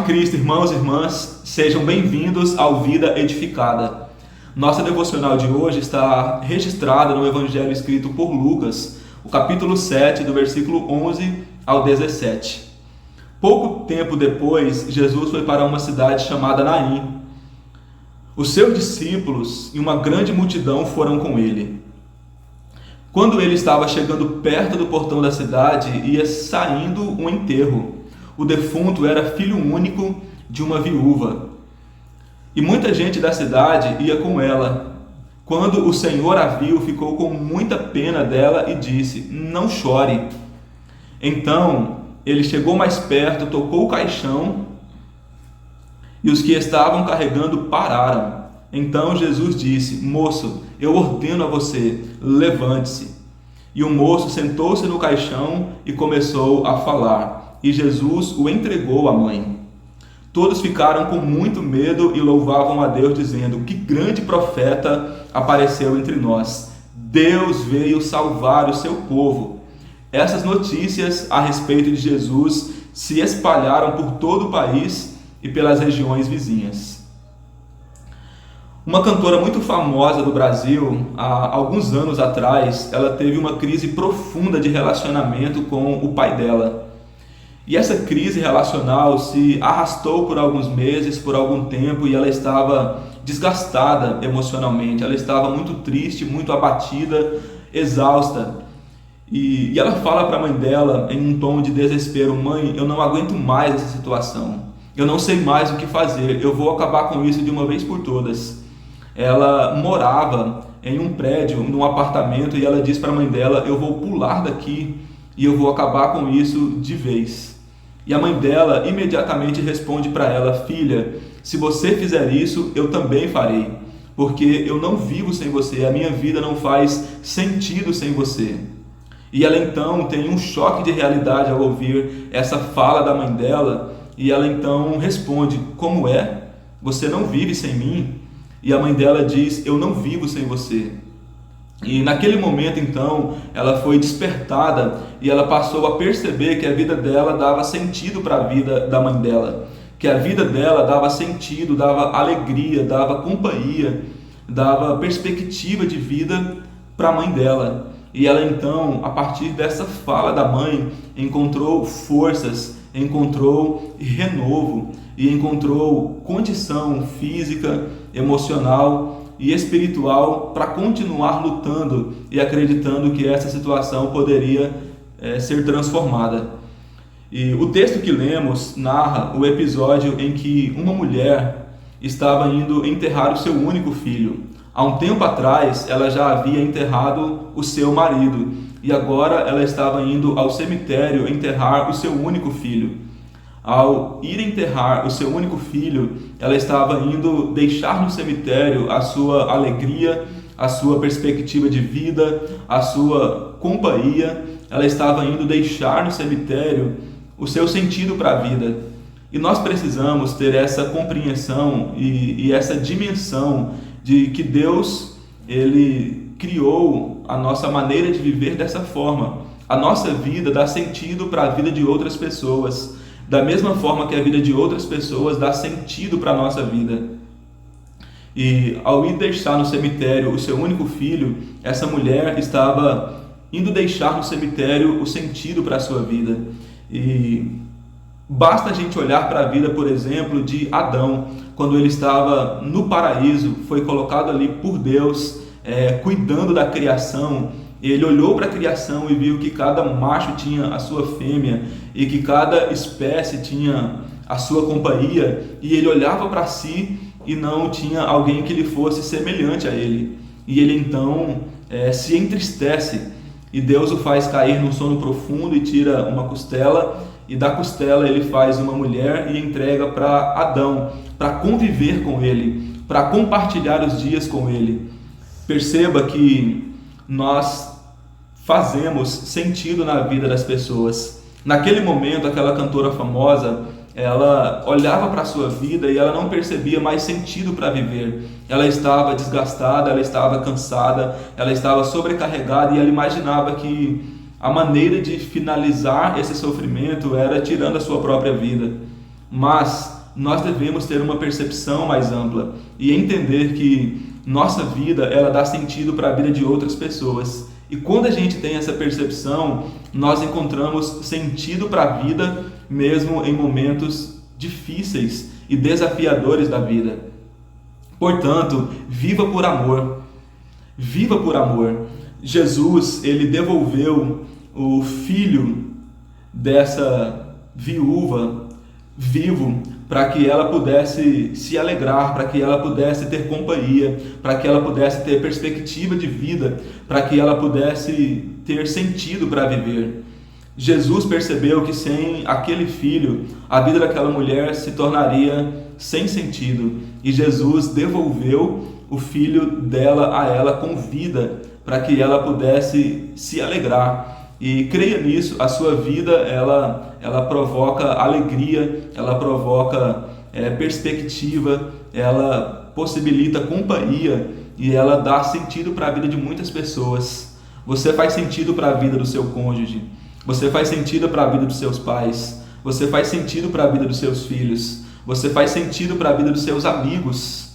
Cristo, irmãos e irmãs, sejam bem-vindos ao Vida Edificada. Nossa devocional de hoje está registrada no Evangelho escrito por Lucas, o capítulo 7, do versículo 11 ao 17. Pouco tempo depois, Jesus foi para uma cidade chamada Naim. Os seus discípulos e uma grande multidão foram com ele. Quando ele estava chegando perto do portão da cidade, ia saindo um enterro. O defunto era filho único de uma viúva. E muita gente da cidade ia com ela. Quando o Senhor a viu, ficou com muita pena dela e disse: "Não chore." Então ele chegou mais perto, tocou o caixão e os que estavam carregando pararam. Então Jesus disse: "Moço, eu ordeno a você, levante-se." E o moço sentou-se no caixão e começou a falar. E Jesus o entregou à mãe. Todos ficaram com muito medo e louvavam a Deus, dizendo: "Que grande profeta apareceu entre nós! Deus veio salvar o seu povo." Essas notícias a respeito de Jesus se espalharam por todo o país e pelas regiões vizinhas. Uma cantora muito famosa do Brasil, há alguns anos atrás, ela teve uma crise profunda de relacionamento com o pai dela. E essa crise relacional se arrastou por alguns meses, por algum tempo, e ela estava desgastada emocionalmente, ela estava muito triste, muito abatida, exausta. E ela fala para a mãe dela em um tom de desespero: "Mãe, eu não aguento mais essa situação, eu não sei mais o que fazer, eu vou acabar com isso de uma vez por todas." Ela morava em um prédio, num apartamento, e ela diz para a mãe dela: "Eu vou pular daqui e eu vou acabar com isso de vez." E a mãe dela imediatamente responde para ela: "Filha, se você fizer isso, eu também farei, porque eu não vivo sem você, a minha vida não faz sentido sem você." E ela então tem um choque de realidade ao ouvir essa fala da mãe dela, e ela então responde: "Como é? Você não vive sem mim?" E a mãe dela diz: "Eu não vivo sem você." E naquele momento, então, ela foi despertada e ela passou a perceber que a vida dela dava sentido para a vida da mãe dela, que a vida dela dava sentido, dava alegria, dava companhia, dava perspectiva de vida para a mãe dela. E ela então, a partir dessa fala da mãe, encontrou forças, encontrou renovo e encontrou condição física, emocional e espiritual para continuar lutando e acreditando que essa situação poderia ser transformada. E o texto que lemos narra o episódio em que uma mulher estava indo enterrar o seu único filho. Há um tempo atrás, ela já havia enterrado o seu marido e agora ela estava indo ao cemitério enterrar o seu único filho. Ao ir enterrar o seu único filho, ela estava indo deixar no cemitério a sua alegria, a sua perspectiva de vida, a sua companhia. Ela estava indo deixar no cemitério o seu sentido para a vida. E nós precisamos ter essa compreensão e essa dimensão de que Deus, Ele criou a nossa maneira de viver dessa forma. A nossa vida dá sentido para a vida de outras pessoas, da mesma forma que a vida de outras pessoas dá sentido para a nossa vida. E ao ir deixar no cemitério o seu único filho, essa mulher estava indo deixar no cemitério o sentido para a sua vida. E basta a gente olhar para a vida, por exemplo, de Adão, quando ele estava no paraíso, foi colocado ali por Deus, cuidando da criação. Ele olhou para a criação e viu que cada macho tinha a sua fêmea e que cada espécie tinha a sua companhia, e ele olhava para si e não tinha alguém que lhe fosse semelhante a ele. E ele então se entristece, e Deus o faz cair num sono profundo e tira uma costela, e da costela ele faz uma mulher e entrega para Adão, para conviver com ele, para compartilhar os dias com ele. Perceba que nós fazemos sentido na vida das pessoas. Naquele momento, aquela cantora famosa, ela olhava para a sua vida e ela não percebia mais sentido para viver. Ela estava desgastada, ela estava cansada, ela estava sobrecarregada, e ela imaginava que a maneira de finalizar esse sofrimento era tirando a sua própria vida. Mas nós devemos ter uma percepção mais ampla e entender que nossa vida, ela dá sentido para a vida de outras pessoas. E quando a gente tem essa percepção, nós encontramos sentido para a vida, mesmo em momentos difíceis e desafiadores da vida. Portanto, viva por amor. Viva por amor. Jesus, ele devolveu o filho dessa viúva vivo para que ela pudesse se alegrar, para que ela pudesse ter companhia, para que ela pudesse ter perspectiva de vida, para que ela pudesse ter sentido para viver. Jesus percebeu que sem aquele filho, a vida daquela mulher se tornaria sem sentido, e Jesus devolveu o filho dela a ela com vida, para que ela pudesse se alegrar. E creia nisso, a sua vida ela provoca alegria, ela provoca perspectiva, ela possibilita companhia e ela dá sentido para a vida de muitas pessoas. Você faz sentido para a vida do seu cônjuge, você faz sentido para a vida dos seus pais, você faz sentido para a vida dos seus filhos, você faz sentido para a vida dos seus amigos.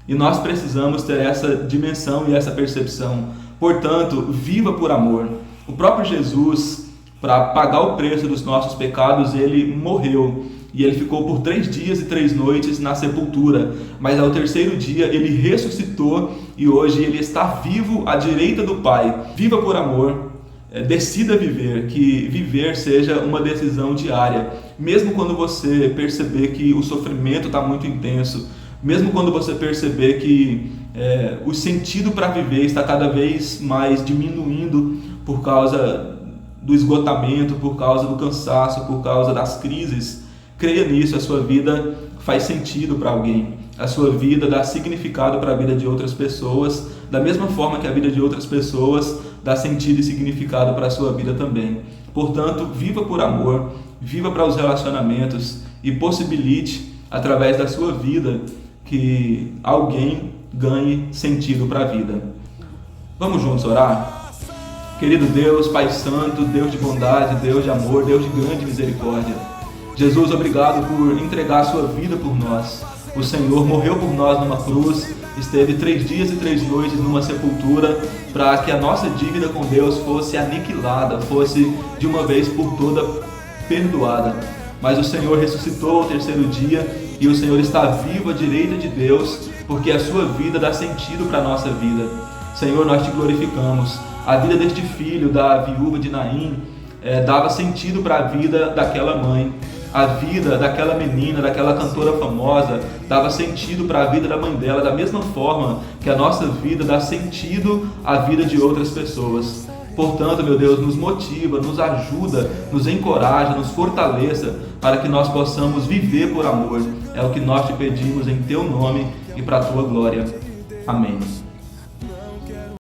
E nós precisamos ter essa dimensão e essa percepção. Portanto, viva por amor. O próprio Jesus, para pagar o preço dos nossos pecados, ele morreu. E ele ficou por 3 dias e 3 noites na sepultura. Mas ao 3º dia ele ressuscitou e hoje ele está vivo à direita do Pai. Viva por amor. Decida viver, que viver seja uma decisão diária. Mesmo quando você perceber que o sofrimento está muito intenso, mesmo quando você perceber que o sentido para viver está cada vez mais diminuindo por causa do esgotamento, por causa do cansaço, por causa das crises, creia nisso, a sua vida faz sentido para alguém. A sua vida dá significado para a vida de outras pessoas, da mesma forma que a vida de outras pessoas dá sentido e significado para a sua vida também. Portanto, viva por amor, viva para os relacionamentos e possibilite, através da sua vida, que alguém ganhe sentido para a vida. Vamos juntos orar? Querido Deus, Pai Santo, Deus de bondade, Deus de amor, Deus de grande misericórdia. Jesus, obrigado por entregar a sua vida por nós. O Senhor morreu por nós numa cruz, esteve 3 dias e 3 noites numa sepultura para que a nossa dívida com Deus fosse aniquilada, fosse de uma vez por toda perdoada. Mas o Senhor ressuscitou ao 3º dia e o Senhor está vivo à direita de Deus, porque a sua vida dá sentido para a nossa vida. Senhor, nós te glorificamos. A vida deste filho, da viúva de Naim, dava sentido para a vida daquela mãe. A vida daquela menina, daquela cantora famosa, dava sentido para a vida da mãe dela, da mesma forma que a nossa vida dá sentido à vida de outras pessoas. Portanto, meu Deus, nos motiva, nos ajuda, nos encoraja, nos fortaleça para que nós possamos viver por amor. É o que nós te pedimos em teu nome e para a tua glória. Amém.